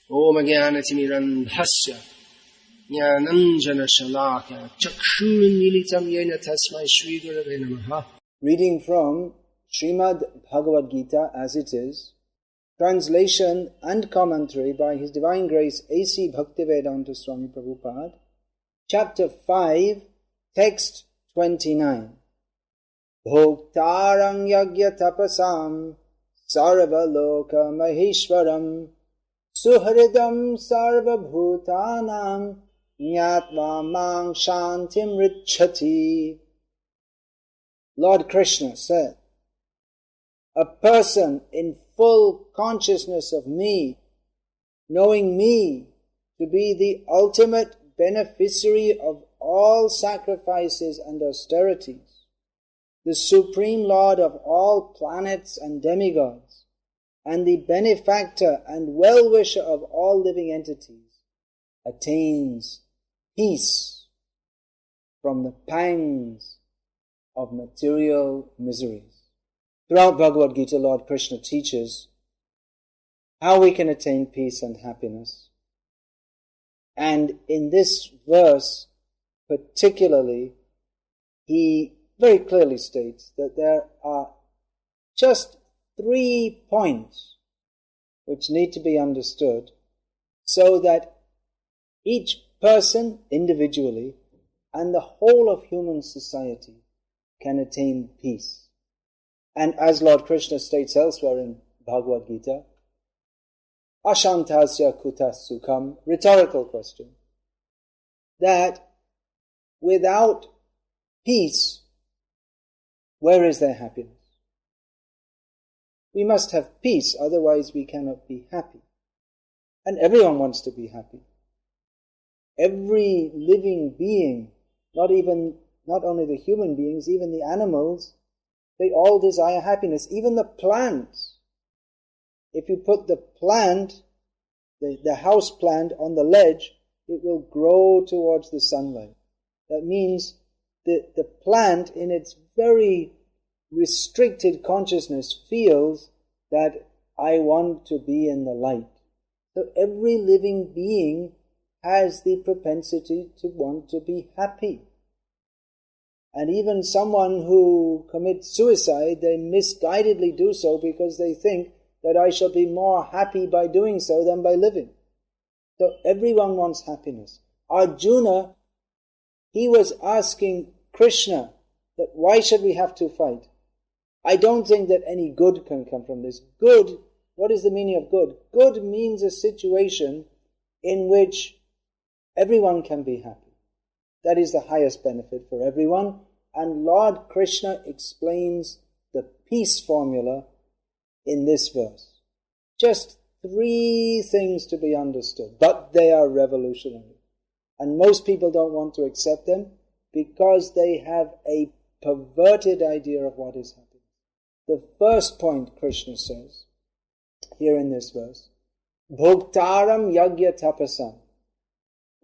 Om Jnanatimirandhasya Jnananjana Shalaka Chakshurmilitam Yena Tasmai Shri Gurave Namaha. Reading from Srimad Bhagavad-gita as it is, translation and commentary by His Divine Grace A.C. Bhaktivedanta Swami Prabhupada, Chapter 5, Text 29. Bhoktarang yagya tapasam sarva loka maheshwaram suhridam sarva bhutanam nyatva mang shantim richati. Lord Krishna said, a person in full consciousness of me, knowing me to be the ultimate beneficiary of all sacrifices and austerities, the Supreme Lord of all planets and demigods, and the benefactor and well-wisher of all living entities, attains peace from the pangs of material miseries. Throughout Bhagavad-gita, Lord Krishna teaches how we can attain peace and happiness. And in this verse particularly, he very clearly states that there are just 3 points which need to be understood so that each person individually and the whole of human society can attain peace. And as Lord Krishna states elsewhere in Bhagavad-gita, Ashantasya kutas sukham, rhetorical question, that without peace, where is there happiness? We must have peace, otherwise we cannot be happy. And everyone wants to be happy. Every living being, not only the human beings, even the animals, they all desire happiness. Even the plants. If you put the plant, the house plant on the ledge, it will grow towards the sunlight. That means that the plant in its very restricted consciousness feels that I want to be in the light. So every living being has the propensity to want to be happy. And even someone who commits suicide, they misguidedly do so because they think that I shall be more happy by doing so than by living. So everyone wants happiness. Arjuna, he was asking Krishna that why should we have to fight? I don't think that any good can come from this. Good, what is the meaning of good? Good means a situation in which everyone can be happy. That is the highest benefit for everyone. And Lord Krishna explains the peace formula in this verse. Just 3 things to be understood, but they are revolutionary. And most people don't want to accept them because they have a perverted idea of what is happiness. The first point Krishna says here in this verse, Bhoktaram yagya tapasam,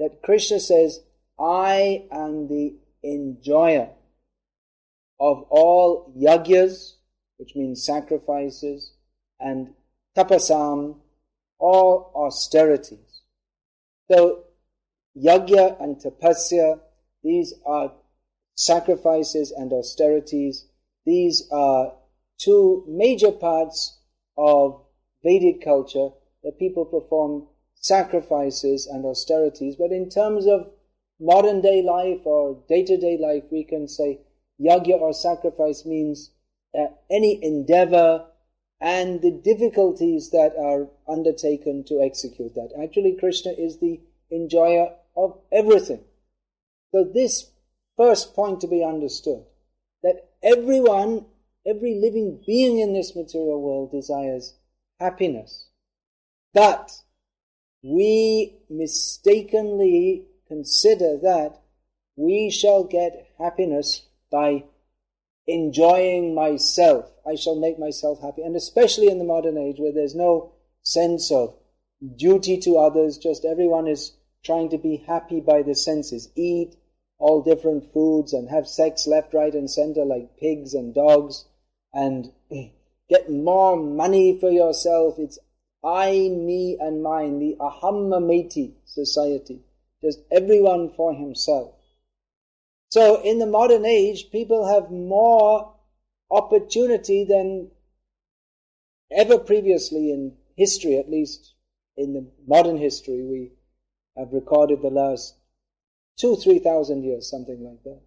that Krishna says, I am the enjoyer of all yagyas, which means sacrifices, and tapasam, all austerities. So, yagya and tapasya, these are sacrifices and austerities. These are 2 major parts of Vedic culture that people perform sacrifices and austerities. But in terms of modern day life or day-to-day life, we can say yagya or sacrifice means any endeavor and the difficulties that are undertaken to execute that. Actually, Krishna is the enjoyer of everything. So this first point to be understood, that everyone, every living being in this material world desires happiness. But we mistakenly consider that we shall get happiness by enjoying myself. I shall make myself happy. And especially in the modern age where there's no sense of duty to others, just everyone is trying to be happy by the senses. Eat all different foods and have sex left, right and center like pigs and dogs and get more money for yourself. It's I, me and mine, the ahammameti society, just everyone for himself. So in the modern age, people have more opportunity than ever previously in history, at least in the modern history we have recorded the last 2,000-3,000 years, something like that.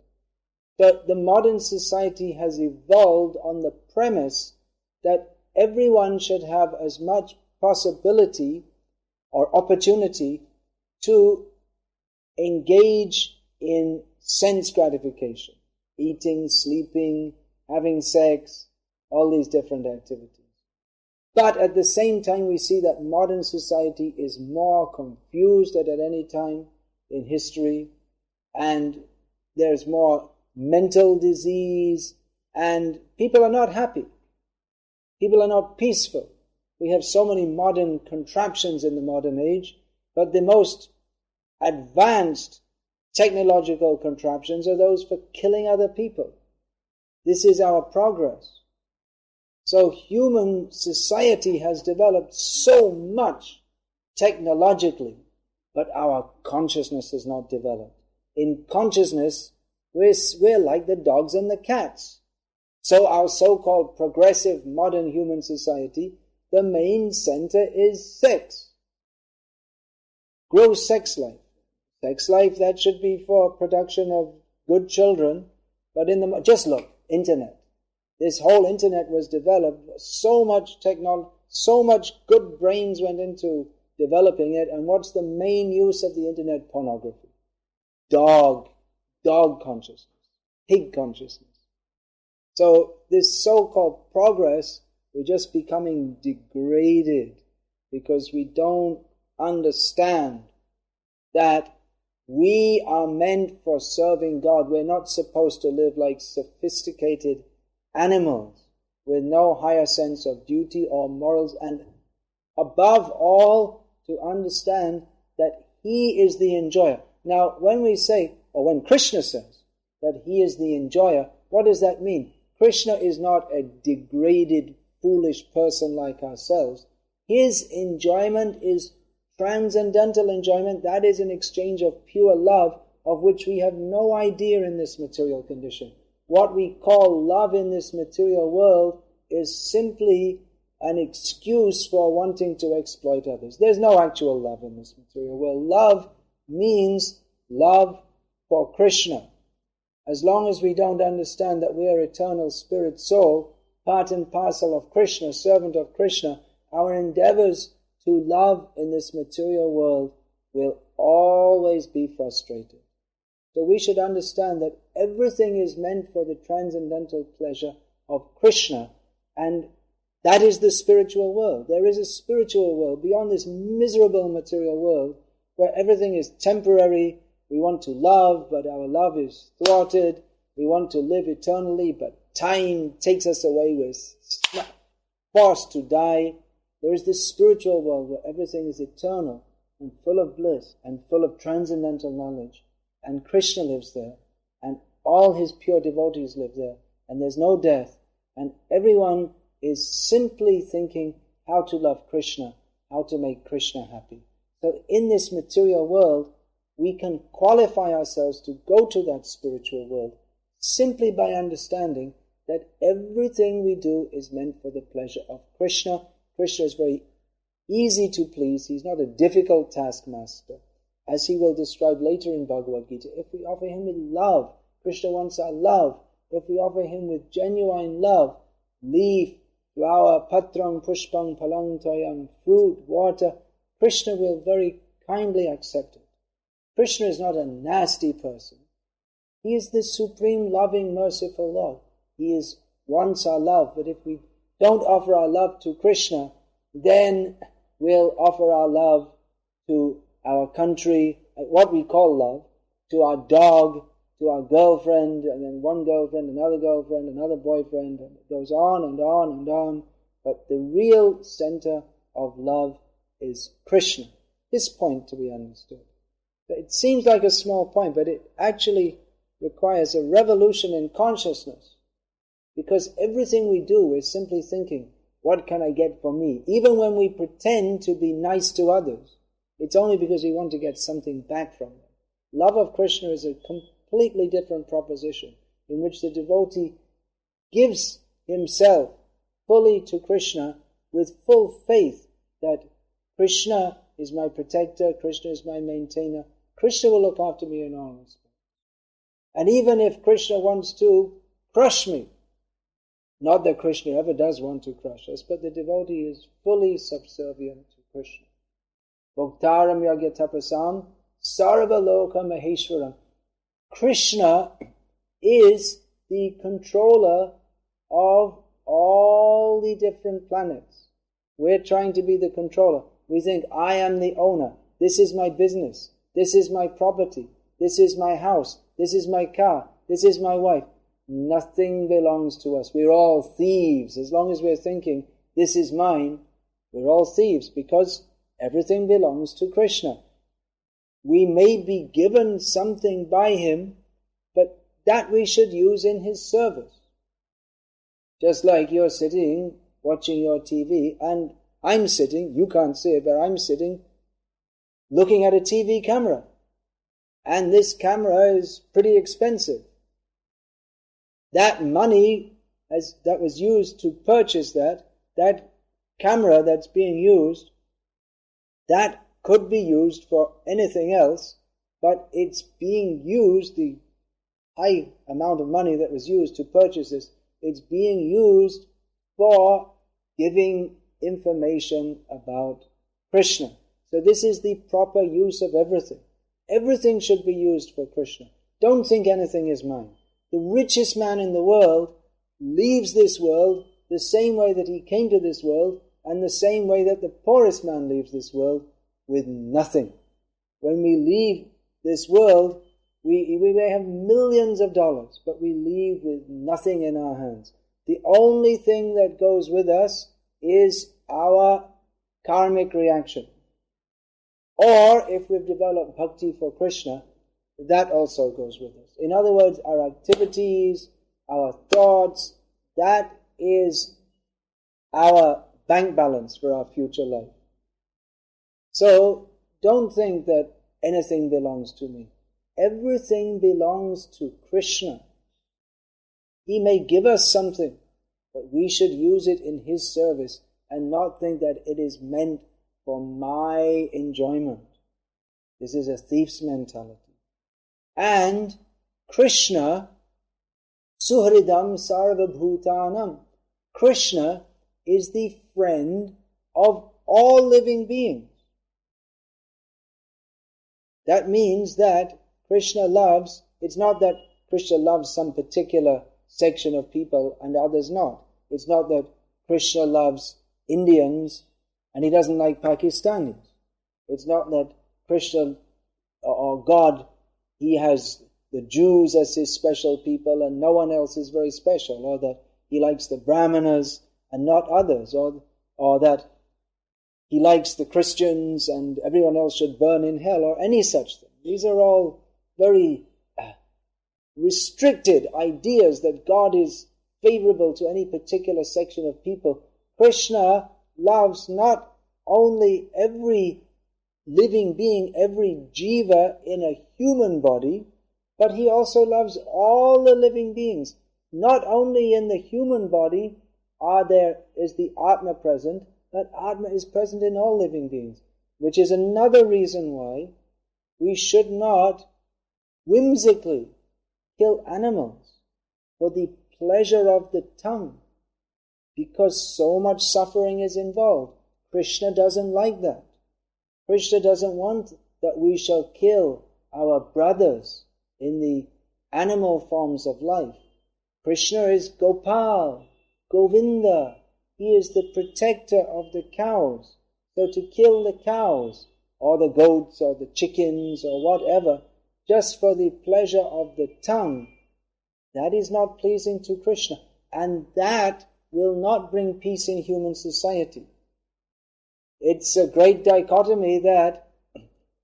But the modern society has evolved on the premise that everyone should have as much possibility or opportunity to engage in sense gratification, eating, sleeping, having sex, all these different activities. But at the same time, we see that modern society is more confused than at any time in history, and there's more mental disease, and people are not happy. People are not peaceful. We have so many modern contraptions in the modern age, but the most advanced technological contraptions are those for killing other people. This is our progress. So human society has developed so much technologically, but our consciousness has not developed. In consciousness, we're like the dogs and the cats. So our so-called progressive modern human society, the main center is sex. Gross sex life. Sex life, that should be for production of good children, but just look, internet. This whole internet was developed, so much technology, so much good brains went into developing it, and what's the main use of the internet? Pornography. Dog consciousness, pig consciousness. So this so-called progress, we're just becoming degraded because we don't understand that we are meant for serving God. We're not supposed to live like sophisticated animals with no higher sense of duty or morals, and above all, to understand that He is the enjoyer. Now, when we say, or when Krishna says that He is the enjoyer, what does that mean? Krishna is not a degraded, foolish person like ourselves. His enjoyment is transcendental enjoyment. That is an exchange of pure love, of which we have no idea in this material condition. What we call love in this material world is simply an excuse for wanting to exploit others. There's no actual love in this material world. Love means love for Krishna. As long as we don't understand that we are eternal spirit soul, part and parcel of Krishna, servant of Krishna, our endeavors to love in this material world will always be frustrated. So we should understand that everything is meant for the transcendental pleasure of Krishna, and that is the spiritual world. There is a spiritual world beyond this miserable material world where everything is temporary. We want to love, but our love is thwarted. We want to live eternally, but time takes us away. We're forced to die. There is this spiritual world where everything is eternal and full of bliss and full of transcendental knowledge. And Krishna lives there, and all his pure devotees live there, and there's no death, and everyone is simply thinking how to love Krishna, how to make Krishna happy. So in this material world, we can qualify ourselves to go to that spiritual world simply by understanding that everything we do is meant for the pleasure of Krishna. Krishna is very easy to please. He's not a difficult taskmaster. As he will describe later in Bhagavad-gita, if we offer him with love, Krishna wants our love. If we offer him with genuine love, leaf, flower, patram, pushpam, palang, toyam, fruit, water, Krishna will very kindly accept it. Krishna is not a nasty person. He is the supreme, loving, merciful Lord. He wants our love, but if we don't offer our love to Krishna, then we'll offer our love to our country, what we call love, to our dog, to our girlfriend, and then one girlfriend, another boyfriend, and it goes on and on and on. But the real center of love is Krishna. This point to be understood. It seems like a small point, but it actually requires a revolution in consciousness. Because everything we do, we're simply thinking, what can I get for me? Even when we pretend to be nice to others, it's only because we want to get something back from them. Love of Krishna is a completely different proposition, in which the devotee gives himself fully to Krishna with full faith that Krishna is my protector, Krishna is my maintainer, Krishna will look after me in all respects. And even if Krishna wants to crush me, not that Krishna ever does want to crush us, but the devotee is fully subservient to Krishna. Bhaktaram yagya tapasam sarva loka maheshwaram. Krishna is the controller of all the different planets. We're trying to be the controller. We think, I am the owner. This is my business. This is my property. This is my house. This is my car. This is my wife. Nothing belongs to us. We're all thieves. As long as we're thinking, this is mine, we're all thieves, because everything belongs to Krishna. We may be given something by him, but that we should use in his service. Just like you're sitting, watching your TV, and I'm sitting, you can't see it, but I'm sitting, looking at a TV camera. And this camera is pretty expensive. That money that was used to purchase that camera that's being used, that could be used for anything else, but it's being used, the high amount of money that was used to purchase this, it's being used for giving information about Krishna. So this is the proper use of everything. Everything should be used for Krishna. Don't think anything is mine. The richest man in the world leaves this world the same way that he came to this world, and the same way that the poorest man leaves this world, with nothing. When we leave this world, we may have millions of dollars, but we leave with nothing in our hands. The only thing that goes with us is our karmic reaction. Or, if we've developed bhakti for Krishna, that also goes with us. In other words, our activities, our thoughts, that is our bank balance for our future life. So, don't think that anything belongs to me. Everything belongs to Krishna. He may give us something, but we should use it in his service and not think that it is meant for my enjoyment. This is a thief's mentality. And Krishna, Suhridam Sarvabhutanam. Krishna is the friend of all living beings. That means that Krishna loves, it's not that Krishna loves some particular section of people and others not. It's not that Krishna loves Indians and he doesn't like Pakistanis. It's not that Krishna or God, he has the Jews as his special people and no one else is very special, or that he likes the Brahmanas and not others, or that he likes the Christians and everyone else should burn in hell, or any such thing. These are all very restricted ideas that God is favorable to any particular section of people. Krishna loves not only every living being, every jiva in a human body, but he also loves all the living beings. Not only in the human body is the Atma present, but Atma is present in all living beings, which is another reason why we should not whimsically kill animals for the pleasure of the tongue, because so much suffering is involved. Krishna doesn't like that. Krishna doesn't want that we shall kill our brothers in the animal forms of life. Krishna is Gopal, Govinda. He is the protector of the cows. So to kill the cows, or the goats, or the chickens, or whatever, just for the pleasure of the tongue, that is not pleasing to Krishna. And that will not bring peace in human society. It's a great dichotomy that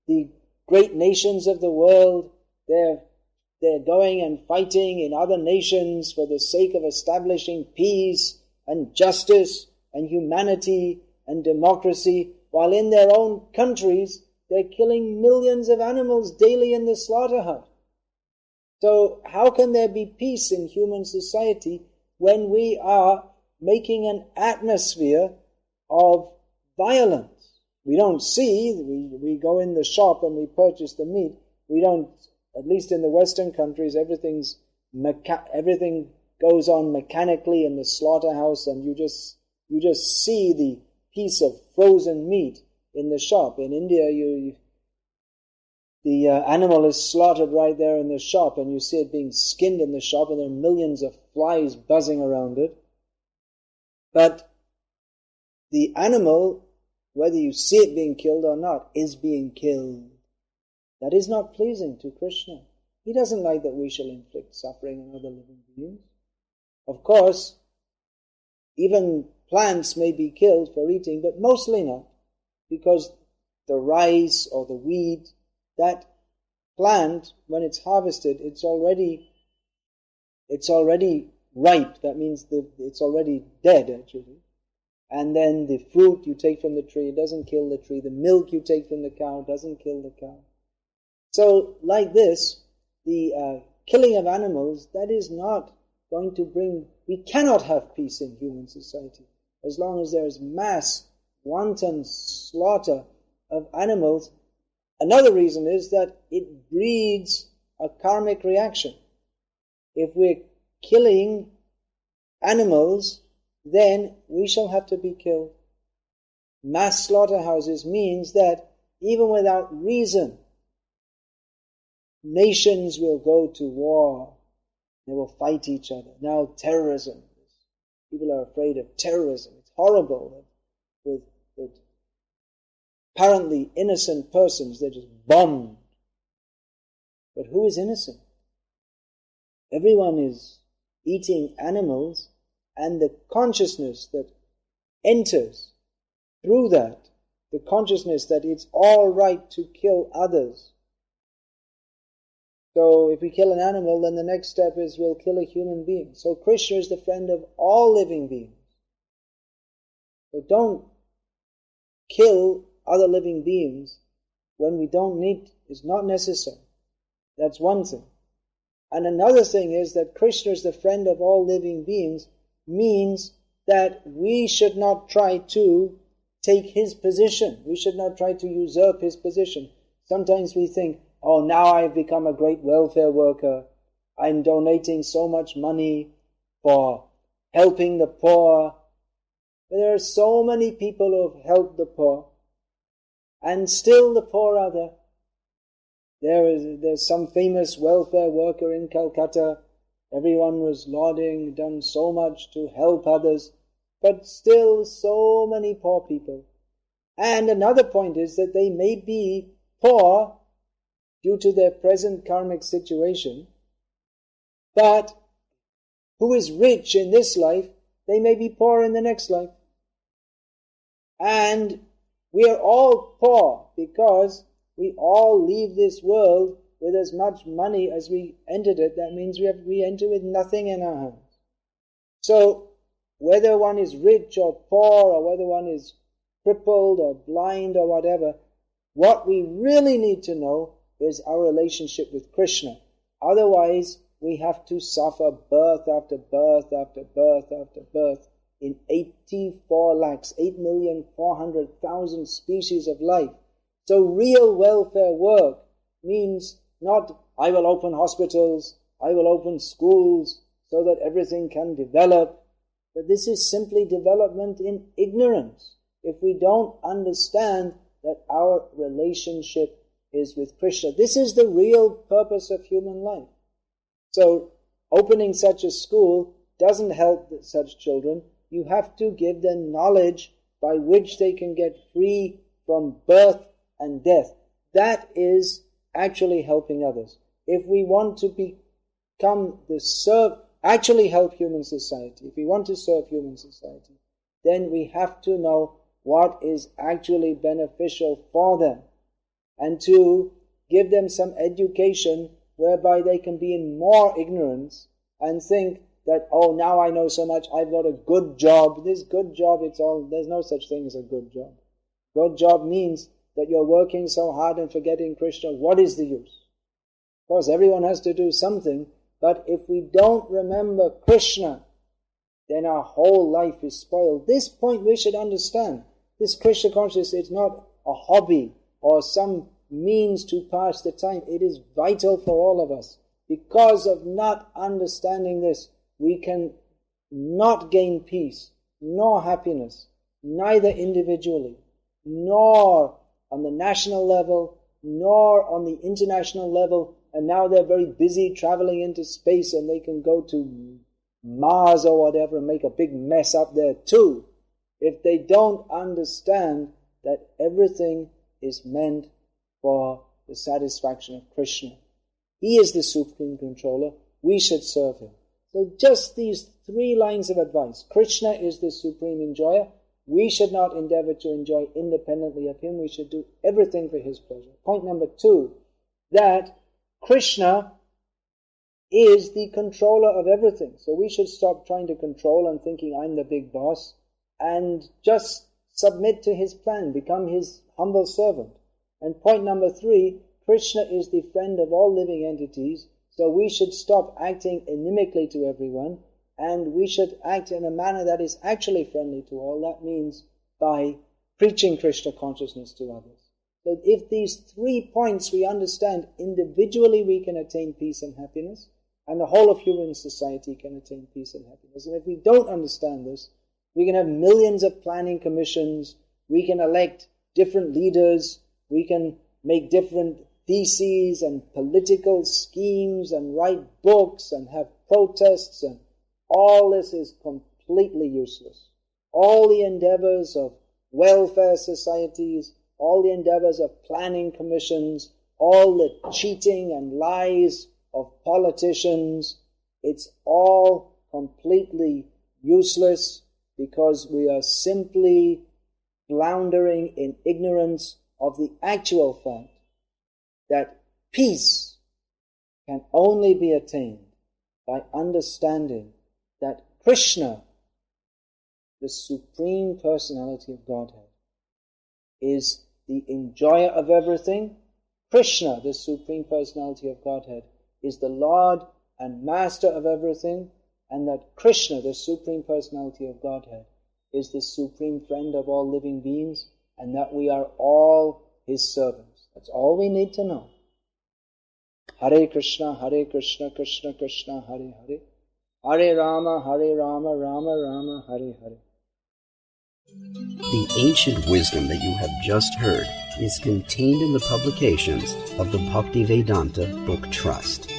the great nations of the world, they're going and fighting in other nations for the sake of establishing peace and justice and humanity and democracy, while in their own countries they're killing millions of animals daily in the slaughterhouse. So how can there be peace in human society when we are making an atmosphere of violence? We don't see, we go in the shop and we purchase the meat. We don't, at least in the Western countries, everything goes on mechanically in the slaughterhouse, and you just see the piece of frozen meat in the shop. In India, the animal is slaughtered right there in the shop, and you see it being skinned in the shop, and there are millions of flies buzzing around it. But the animal, whether you see it being killed or not, is being killed. That is not pleasing to Krishna. He doesn't like that we shall inflict suffering on other living beings. Of course, even plants may be killed for eating, but mostly not, because the rice or the wheat, that plant, when it's harvested, it's already ripe. That means it's already dead, actually. And then the fruit you take from the tree, it doesn't kill the tree. The milk you take from the cow doesn't kill the cow. So, like this, the killing of animals, that is not going to bring... We cannot have peace in human society as long as there is mass, wanton slaughter of animals. Another reason is that it breeds a karmic reaction. If we're killing animals, then we shall have to be killed. Mass slaughterhouses means that even without reason, nations will go to war. They will fight each other. Now terrorism. People are afraid of terrorism. It's horrible. With apparently innocent persons, they're just bombed. But who is innocent? Everyone is eating animals, and the consciousness that enters through that, the consciousness that it's all right to kill others. So if we kill an animal, then the next step is we'll kill a human being. So Krishna is the friend of all living beings. So don't kill other living beings when we don't need, it's not necessary. That's one thing. And another thing is that Krishna is the friend of all living beings means that we should not try to take his position. We should not try to usurp his position. Sometimes we think, oh, now I've become a great welfare worker. I'm donating so much money for helping the poor. But there are so many people who have helped the poor, and still the poor are there. There's some famous welfare worker in Calcutta. Everyone was lauding, done so much to help others, but still so many poor people. And another point is that they may be poor due to their present karmic situation, but who is rich in this life, they may be poor in the next life. And we are all poor because we all leave this world with as much money as we entered it. That means we enter with nothing in our hands. So whether one is rich or poor, or whether one is crippled or blind or whatever, what we really need to know is our relationship with Krishna. Otherwise, we have to suffer birth after birth after birth after birth in 8,400,000 species of life. So real welfare work means not, I will open hospitals, I will open schools so that everything can develop. But this is simply development in ignorance. If we don't understand that our relationship is with Krishna. This is the real purpose of human life. So opening such a school doesn't help such children. You have to give them knowledge by which they can get free from birth and death. That is actually helping others. If we want to actually help human society, if we want to serve human society, then we have to know what is actually beneficial for them, and to give them some education whereby they can be in more ignorance and think that, oh, now I know so much, I've got a good job. This good job, there's no such thing as a good job. Good job means that you're working so hard and forgetting Krishna. What is the use? Of course, everyone has to do something, but if we don't remember Krishna, then our whole life is spoiled. This point we should understand. This Krishna consciousness is not a hobby or some means to pass the time. It is vital for all of us. Because of not understanding this, we can not gain peace, nor happiness, neither individually, nor on the national level, nor on the international level. And now they're very busy traveling into space and they can go to Mars or whatever and make a big mess up there too. If they don't understand that everything is meant for the satisfaction of Krishna. He is the supreme controller. We should serve him. So just these 3 lines of advice. Krishna is the supreme enjoyer. We should not endeavor to enjoy independently of him. We should do everything for his pleasure. Point number 2, that Krishna is the controller of everything. So we should stop trying to control and thinking I'm the big boss and just submit to his plan, become his humble servant. And point number 3, Krishna is the friend of all living entities, so we should stop acting inimically to everyone, and we should act in a manner that is actually friendly to all. That means by preaching Krishna consciousness to others. So if these 3 points we understand, individually we can attain peace and happiness, and the whole of human society can attain peace and happiness. And if we don't understand this, we can have millions of planning commissions, we can elect different leaders, we can make different theses and political schemes and write books and have protests, and all this is completely useless. All the endeavors of welfare societies, all the endeavors of planning commissions, all the cheating and lies of politicians, it's all completely useless because we are simply floundering in ignorance of the actual fact that peace can only be attained by understanding that Krishna, the Supreme Personality of Godhead, is the enjoyer of everything. Krishna, the Supreme Personality of Godhead, is the Lord and Master of everything, and that Krishna, the Supreme Personality of Godhead, is the supreme friend of all living beings, and that we are all his servants. That's all we need to know. Hare Krishna, Krishna Krishna, Hare Hare. Hare Rama, Rama Rama, Hare Hare. The ancient wisdom that you have just heard is contained in the publications of the Bhakti-Vedanta Book Trust.